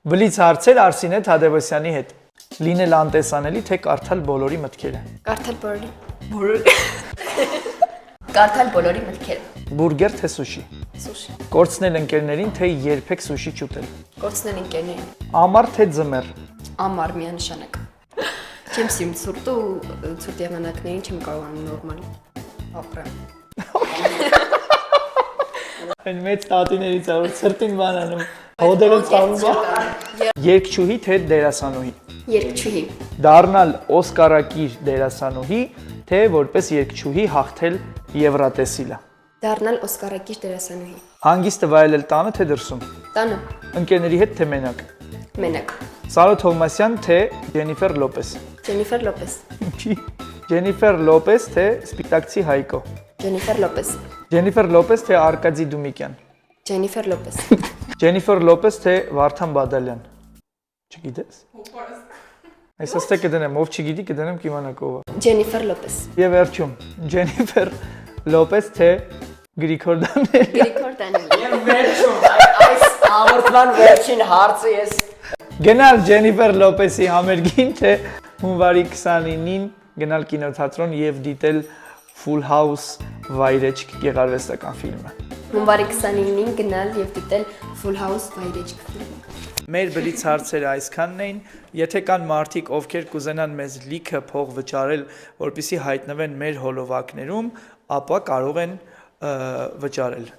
Բլից հարցեր Արսինե Թադևոսյանի հետ։ Լինել անտեսանելի, թե կարդալ բոլորի մտքերը։ Կարդալ բոլորի։ Կարդալ բոլորի մտքերը։ Բուրգեր թե սուշի։ Սուշի։ Կորցնել ընկերներին, թե երբեք սուշի չուտել։ Կորցնել ընկերներին։ Ամառ թե ձմեռ։ Ամառ միանշանակ։ Չեմ սիրում ցուրտը ու ցուրտ եղանակներին չեմ կարողանում նորմալ ապրել։ Այն մեծ տատիներից է, որ ցրտին բան անում։ Հոդերը ցավում է։ Երգչուհի թե դերասանուհի։ Երգչուհի։ Դառնալ Օսկարակիր դերասանուհի, թե որպես երգչուհի հաղթել Եվրատեսիլը։ Դառնալ Օսկարակիր դերասանուհի։ Հանգիստը վայելել տանը, թե դրսում։ Տանը։ Ընկերների հետ, թե մենակ։ Մենակ։ Սարո Թովմասյան, թե Ջենիֆեր Լոպես։ Ջենիֆեր Լոպես։ Ջենիֆեր Լոպես, թե Սպիտակցի Հայկո։ Ջենիֆեր Լոպես։ Ջենիֆեր Լոպես, թե Արկադի Դումիկյան։ Ջենիֆեր Լոպես։ Ջենիֆեր Լոպես, թե Վարդան Բադալյան։ Չգիտես։ Այս աստե կդնեմ, ով չգիտի, կդնեմ կիմանաք ով է։ Ջենիֆեր Լոպես։ Եվ վերջում, Ջենիֆեր Լոպես, թե Գրիգոր Դանիելյան։ Գրիգոր Դանիելյան։ Եվ վերջում այս հաղորդման վերջին հարցը ես Գնալ Ջենիֆեր Լոպեսի համերգին, թե հունվարի 29-ին գնալ կինոթատրոն եւ դիտել Full House վայրեջք գեղարվեստական ֆիլմը։ Հունվարի 29-ին գնալ եւ դիտել Full House վայրեջք ֆիլմը։ Մեր բլից հարցերը այսքանն էին, եթե կան մարդիկ, ովքեր կուզենան մեզ լիքը փող վճարել, որպեսզի հայտնվեն մեր հոլովակներում, ապա կարող են վճարել։